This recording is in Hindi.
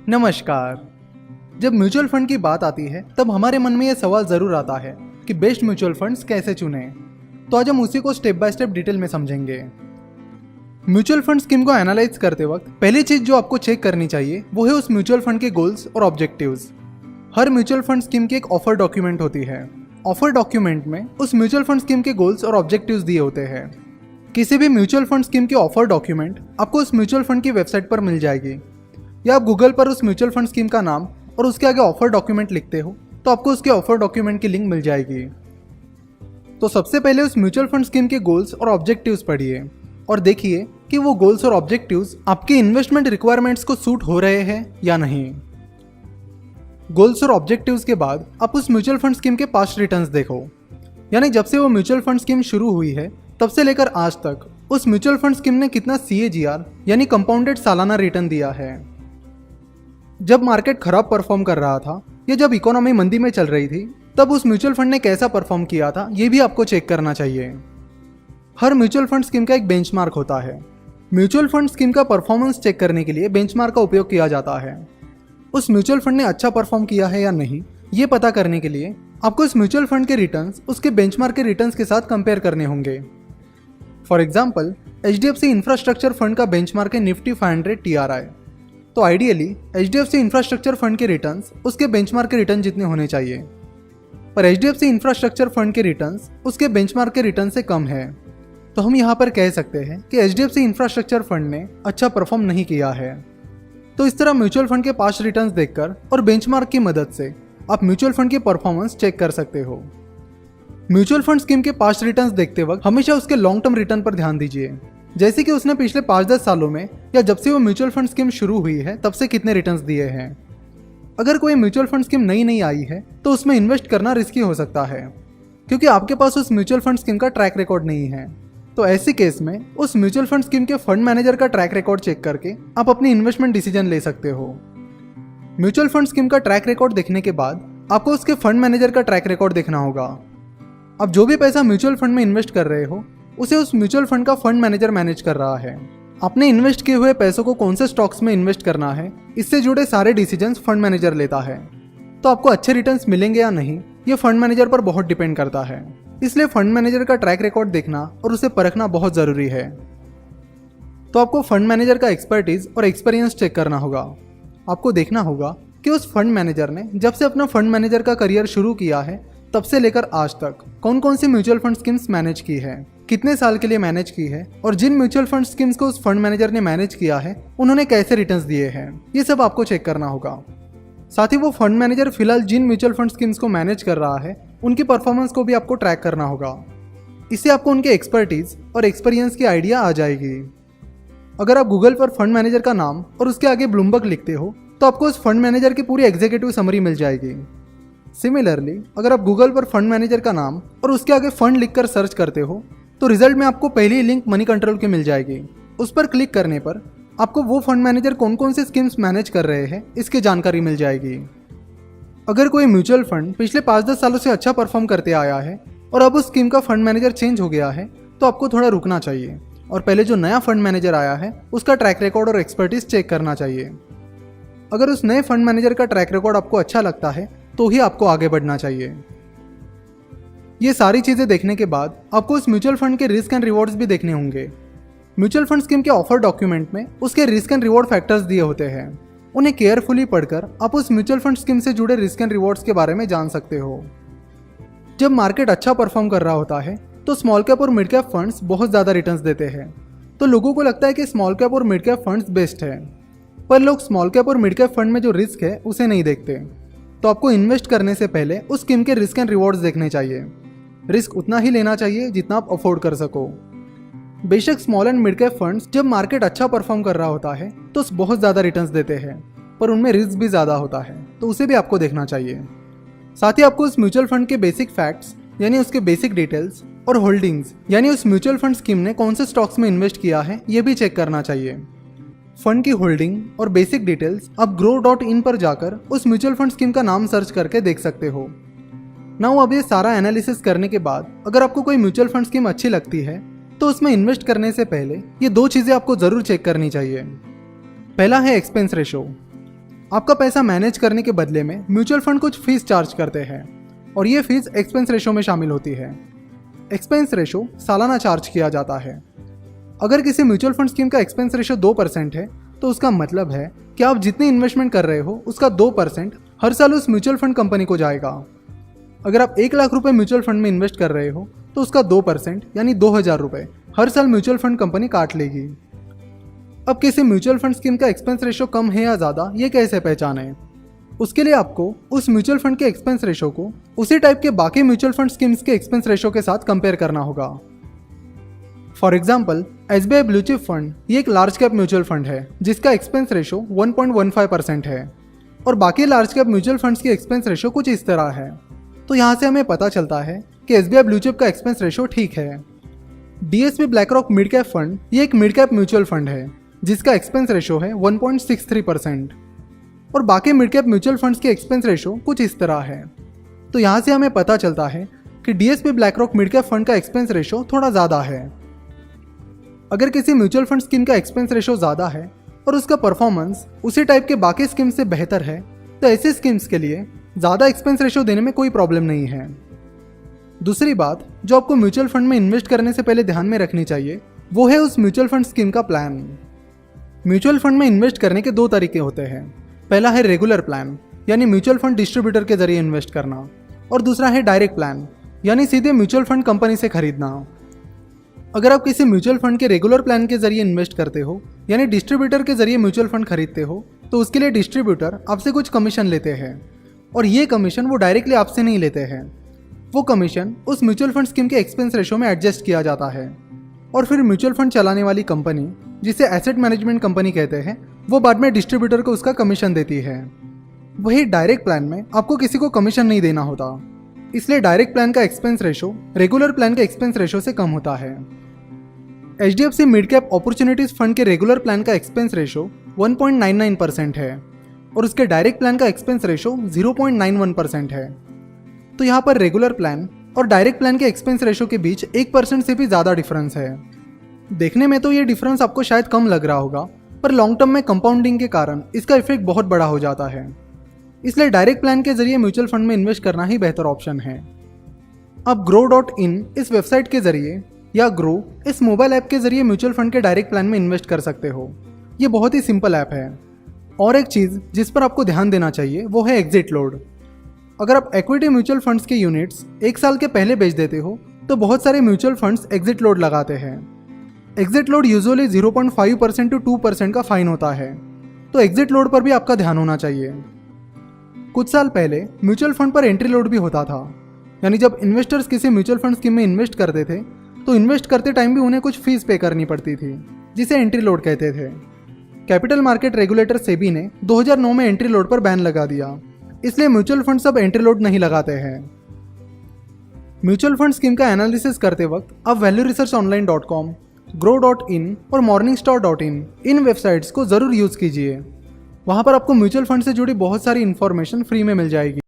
नमस्कार। जब म्यूचुअल फंड की बात आती है तब हमारे मन में यह सवाल ज़रूर आता है कि बेस्ट म्यूचुअल फंड्स कैसे चुनें। तो आज हम उसी को स्टेप बाय स्टेप डिटेल में समझेंगे। म्यूचुअल फंड स्कीम को एनालाइज करते वक्त पहली चीज़ जो आपको चेक करनी चाहिए वो है उस म्यूचुअल फंड के गोल्स और ऑब्जेक्टिव्स। हर म्यूचुअल फंड स्कीम की एक ऑफर डॉक्यूमेंट होती है। ऑफर डॉक्यूमेंट में उस म्यूचुअल फंड स्कीम के गोल्स और ऑब्जेक्टिव्स दिए होते हैं। किसी भी म्यूचुअल फंड स्कीम की ऑफर डॉक्यूमेंट आपको उस म्यूचुअल फंड की वेबसाइट पर मिल जाएगी, या आप गूगल पर उस म्यूचुअल फंड स्कीम का नाम और उसके आगे ऑफर डॉक्यूमेंट लिखते हो तो आपको उसके ऑफर डॉक्यूमेंट की लिंक मिल जाएगी। तो सबसे पहले उस म्यूचुअल फंड स्कीम के गोल्स और ऑब्जेक्टिव्स पढ़िए और देखिए कि वो गोल्स और ऑब्जेक्टिव्स आपके इन्वेस्टमेंट रिक्वायरमेंट्स को सूट हो रहे हैं या नहीं। गोल्स और ऑब्जेक्टिव्स के बाद आप उस म्यूचुअल फंड स्कीम के पास्ट रिटर्न्स देखो, यानी जब से वो म्यूचुअल फंड स्कीम शुरू हुई है तब से लेकर आज तक उस म्यूचुअल फंड स्कीम ने कितना CAGR यानी कंपाउंडेड सालाना रिटर्न दिया है। जब मार्केट खराब परफॉर्म कर रहा था या जब इकोनॉमी मंदी में चल रही थी तब उस म्यूचुअल फंड ने कैसा परफॉर्म किया था ये भी आपको चेक करना चाहिए। हर म्यूचुअल फंड स्कीम का एक बेंचमार्क होता है। म्यूचुअल फंड स्कीम का परफॉर्मेंस चेक करने के लिए बेंचमार्क का उपयोग किया जाता है। उस म्यूचुअल फंड ने अच्छा परफॉर्म किया है या नहीं ये पता करने के लिए आपको इस म्यूचुअल फंड के रिटर्न्स उसके बेंचमार्क के रिटर्न्स के साथ कंपेयर करने होंगे। For example HDFC infrastructure fund का बेंचमार्क है निफ्टी 500 TRI। तो आइडियली HDFC इंफ्रास्ट्रक्चर फंड के रिटर्न्स उसके बेंचमार्क के रिटर्न जितने होने चाहिए, पर HDFC इंफ्रास्ट्रक्चर फंड के रिटर्न्स उसके बेंचमार्क के रिटर्न से कम है। तो हम यहाँ पर कह सकते हैं कि HDFC इंफ्रास्ट्रक्चर फंड ने अच्छा परफॉर्म नहीं किया है। तो इस तरह म्यूचुअल फंड के पास्ट रिटर्न्स देखकर और बेंचमार्क की मदद से आप म्यूचुअल फंड की परफॉर्मेंस चेक कर सकते हो। म्यूचुअल फंड स्कीम के पास्ट रिटर्न्स देखते वक्त हमेशा उसके लॉन्ग टर्म रिटर्न पर ध्यान दीजिए, जैसे कि उसने पिछले 5-10 सालों में या जब से वो म्यूचुअल फंड स्कीम शुरू हुई है तब से कितने रिटर्न्स दिए हैं। अगर कोई म्यूचुअल फंड स्कीम नई आई है तो उसमें इन्वेस्ट करना रिस्की हो सकता है, क्योंकि आपके पास उस म्यूचुअल फंड स्कीम का ट्रैक रिकॉर्ड नहीं है। तो ऐसी केस में उस म्यूचुअल फंड स्कीम के फंड मैनेजर का ट्रैक रिकॉर्ड चेक करके आप अपनी इन्वेस्टमेंट डिसीजन ले सकते हो। म्यूचुअल फंड स्कीम का ट्रैक रिकॉर्ड देखने के बाद आपको उसके फंड मैनेजर का ट्रैक रिकॉर्ड देखना होगा। अब जो भी पैसा म्यूचुअल फंड में इन्वेस्ट कर रहे हो उसे उस म्यूचुअल फंड का फंड मैनेजर मैनेज कर रहा है। आपने इन्वेस्ट किए हुए पैसों को कौन से स्टॉक्स में इन्वेस्ट करना है इससे जुड़े सारे डिसीजंस फंड मैनेजर लेता है। तो आपको अच्छे रिटर्न्स मिलेंगे या नहीं ये फंड मैनेजर पर बहुत डिपेंड करता है। इसलिए फंड मैनेजर का ट्रैक रिकॉर्ड देखना और उसे परखना बहुत ज़रूरी है। तो आपको फंड मैनेजर का एक्सपर्टीज और एक्सपीरियंस चेक करना होगा। आपको देखना होगा कि उस फंड मैनेजर ने जब से अपना फंड मैनेजर का करियर शुरू किया है तब से लेकर आज तक कौन कौन सी म्यूचुअल फंड स्कीम्स मैनेज की है, कितने साल के लिए मैनेज की है, और जिन म्यूचुअल फंड स्कीम्स को उस फंड मैनेजर ने मैनेज किया है उन्होंने कैसे रिटर्न्स दिए हैं, ये सब आपको चेक करना होगा। साथ ही वो फंड मैनेजर फिलहाल जिन म्यूचुअल फंड स्कीम्स को मैनेज कर रहा है उनकी परफॉर्मेंस को भी आपको ट्रैक करना होगा। इससे आपको उनके एक्सपर्टीज और एक्सपीरियंस की आइडिया आ जाएगी। अगर आप गूगल पर फंड मैनेजर का नाम और उसके आगे ब्लूमबर्ग लिखते हो तो आपको उस फंड मैनेजर की पूरी एग्जीक्यूटिव समरी मिल जाएगी। सिमिलरली अगर आप गूगल पर फंड मैनेजर का नाम और उसके आगे फंड लिखकर सर्च करते हो तो रिजल्ट में आपको पहली लिंक मनी कंट्रोल की मिल जाएगी। उस पर क्लिक करने पर आपको वो फंड मैनेजर कौन कौन से स्कीम्स मैनेज कर रहे हैं इसकी जानकारी मिल जाएगी। अगर कोई म्यूचुअल फंड पिछले 5-10 सालों से अच्छा परफॉर्म करते आया है और अब उस स्कीम का फंड मैनेजर चेंज हो गया है तो आपको थोड़ा रुकना चाहिए और पहले जो नया फंड मैनेजर आया है उसका ट्रैक रिकॉर्ड और एक्सपर्टीज चेक करना चाहिए। अगर उस नए फंड मैनेजर का ट्रैक रिकॉर्ड आपको अच्छा लगता है तो ही आपको आगे बढ़ना चाहिए। ये सारी चीज़ें देखने के बाद आपको उस म्यूचुअल फंड के रिस्क एंड रिवॉर्ड्स भी देखने होंगे। म्यूचुअल फंड स्कीम के ऑफर डॉक्यूमेंट में उसके रिस्क एंड रिवॉर्ड फैक्टर्स दिए होते हैं। उन्हें केयरफुली पढ़कर आप उस म्यूचुअल फंड स्कीम से जुड़े रिस्क एंड रिवॉर्ड्स के बारे में जान सकते हो। जब मार्केट अच्छा परफॉर्म कर रहा होता है तो स्मॉल कैप और मिड कैप फंड्स बहुत ज़्यादा रिटर्न्स देते हैं, तो लोगों को लगता है कि स्मॉल कैप और मिड कैप फंड्स बेस्ट है, पर लोग स्मॉल कैप और मिड कैप फंड में जो रिस्क है उसे नहीं देखते। तो आपको इन्वेस्ट करने से पहले उस स्कीम के रिस्क एंड रिवॉर्ड्स देखने चाहिए। रिस्क उतना ही लेना चाहिए जितना आप अफोर्ड कर सको। बेशक small and mid cap funds जब मार्केट अच्छा परफॉर्म कर रहा होता है तो बहुत ज़्यादा रिटर्न्स देते हैं, पर उनमें रिस्क भी ज़्यादा होता है, तो उसे भी आपको देखना चाहिए। साथ ही आपको उस म्यूचुअल फंड के बेसिक फैक्ट्स यानी उसके बेसिक डिटेल्स और होल्डिंग्स यानी उस म्यूचुअल फंड स्कीम ने कौन से स्टॉक्स में इन्वेस्ट किया है ये भी चेक करना चाहिए। फंड की होल्डिंग और बेसिक डिटेल्स आप grow.in पर जाकर उस म्यूचुअल फंड स्कीम का नाम सर्च करके देख सकते हो। नाउ अब ये सारा एनालिसिस करने के बाद अगर आपको कोई म्यूचुअल फंड स्कीम अच्छी लगती है तो उसमें इन्वेस्ट करने से पहले ये 2 चीज़ें आपको ज़रूर चेक करनी चाहिए। पहला है एक्सपेंस रेशो। आपका पैसा मैनेज करने के बदले में म्यूचुअल फंड कुछ फीस चार्ज करते हैं और ये फीस एक्सपेंस रेशो में शामिल होती है। एक्सपेंस रेशो सालाना चार्ज किया जाता है। अगर किसी म्यूचुअल फंड स्कीम का एक्सपेंस रेशो 2% है तो उसका मतलब है कि आप जितनी इन्वेस्टमेंट कर रहे हो उसका 2% हर साल उस म्यूचुअल फंड कंपनी को जाएगा। अगर आप 1 लाख रुपए म्यूचुअल फंड में इन्वेस्ट कर रहे हो तो उसका 2% यानी 2,000 रुपये हर साल म्यूचुअल फंड कंपनी काट लेगी। अब किसी म्यूचुअल फंड स्कीम का एक्सपेंस रेशो कम है या ज़्यादा ये कैसे पहचानें? उसके लिए आपको उस म्यूचुअल फंड के एक्सपेंस रेशो को उसी टाइप के बाकी म्यूचुअल फंड स्कीम्स के एक्सपेंस रेशो के साथ कंपेयर करना होगा। For example SBI blue chip fund ये एक लार्ज कैप म्यूचुअल फंड है जिसका एक्सपेंस रेशो 1.15% है और बाकी लार्ज कैप म्यूचुअल फंड्स की एक्सपेंस रेशो कुछ इस तरह है। तो यहाँ से हमें पता चलता है कि SBI ब्लू चिप का एक्सपेंस रेशो ठीक है। DSP BlackRock mid cap fund ये एक मिड कैप म्यूचुअल फंड है जिसका एक्सपेंस रेशो है 1.63% और बाकी मिड कैप म्यूचुअल फंड्स के एक्सपेंस रेशो कुछ इस तरह है। तो यहाँ से हमें पता चलता है कि DSP BlackRock mid cap fund का एक्सपेंस रेशो थोड़ा ज़्यादा है। अगर किसी म्यूचुअल फंड स्कीम का एक्सपेंस रेशो ज़्यादा है और उसका परफॉर्मेंस उसी टाइप के बाकी स्कीम से बेहतर है तो ऐसे स्कीम्स के लिए ज़्यादा एक्सपेंस रेशो देने में कोई प्रॉब्लम नहीं है। दूसरी बात जो आपको म्यूचुअल फंड में इन्वेस्ट करने से पहले ध्यान में रखनी चाहिए वो है उस म्यूचुअल फंड स्कीम का प्लान। म्यूचुअल फंड में इन्वेस्ट करने के 2 तरीके होते हैं। पहला है रेगुलर प्लान यानी म्यूचुअल फंड डिस्ट्रीब्यूटर के जरिए इन्वेस्ट करना और दूसरा है डायरेक्ट प्लान यानी सीधे म्यूचुअल फंड कंपनी से खरीदना। अगर आप किसी म्यूचुअल फंड के रेगुलर प्लान के जरिए इन्वेस्ट करते हो यानी डिस्ट्रीब्यूटर के जरिए म्यूचुअल फंड खरीदते हो तो उसके लिए डिस्ट्रीब्यूटर आपसे कुछ कमीशन लेते हैं और ये कमीशन वो डायरेक्टली आपसे नहीं लेते हैं। वो कमीशन उस म्यूचुअल फंड स्कीम के एक्सपेंस रेशो में एडजस्ट किया जाता है और फिर म्यूचुअल फंड चलाने वाली कंपनी जिसे एसेट मैनेजमेंट कंपनी कहते हैं वो बाद में डिस्ट्रीब्यूटर को उसका कमीशन देती है। वही डायरेक्ट प्लान में आपको किसी को कमीशन नहीं देना होता, इसलिए डायरेक्ट प्लान का एक्सपेंस रेशो रेगुलर प्लान के एक्सपेंस रेशो से कम होता है। HDFC mid cap opportunities fund के रेगुलर प्लान का एक्सपेंस रेशो 1.99% है और उसके डायरेक्ट प्लान का एक्सपेंस रेशो 0.91% है। तो यहाँ पर रेगुलर प्लान और डायरेक्ट प्लान के एक्सपेंस रेशो के बीच 1% से भी ज़्यादा डिफरेंस है। देखने में तो ये डिफरेंस आपको शायद कम लग रहा होगा पर लॉन्ग टर्म में कंपाउंडिंग के कारण इसका इफेक्ट बहुत बड़ा हो जाता है। इसलिए डायरेक्ट प्लान के जरिए म्यूचुअल फंड में इन्वेस्ट करना ही बेहतर ऑप्शन है। आप grow.in इस वेबसाइट के जरिए या ग्रो इस मोबाइल ऐप के जरिए म्यूचुअल फंड के डायरेक्ट प्लान में इन्वेस्ट कर सकते हो। ये बहुत ही सिंपल ऐप है। और एक चीज़ जिस पर आपको ध्यान देना चाहिए वो है एग्जिट लोड। अगर आप इक्विटी म्यूचुअल फंड्स के यूनिट्स 1 साल के पहले बेच देते हो तो बहुत सारे म्यूचुअल फंड्स एग्जिट लोड लगाते हैं। एग्जिट लोड यूजुअली 0.5% to 2% का फाइन होता है, तो एग्जिट लोड पर भी आपका ध्यान होना चाहिए। कुछ साल पहले म्यूचुअल फंड पर एंट्री लोड भी होता था, यानी जब इन्वेस्टर्स किसी म्यूचुअल फंड स्कीम में इन्वेस्ट करते थे तो इन्वेस्ट करते टाइम भी उन्हें कुछ फीस पे करनी पड़ती थी जिसे एंट्री लोड कहते थे। कैपिटल मार्केट रेगुलेटर सेबी ने 2009 में एंट्री लोड पर बैन लगा दिया, इसलिए म्यूचुअल फंड सब एंट्री लोड नहीं लगाते हैं। म्यूचुअल फंड स्कीम का एनालिसिस करते वक्त आप valueresearchonline.com, grow.in और morningstar.in इन वेबसाइट्स को ज़रूर यूज़ कीजिए। वहाँ पर आपको म्यूचुअल फंड से जुड़ी बहुत सारी इन्फॉर्मेशन फ्री में मिल जाएगी।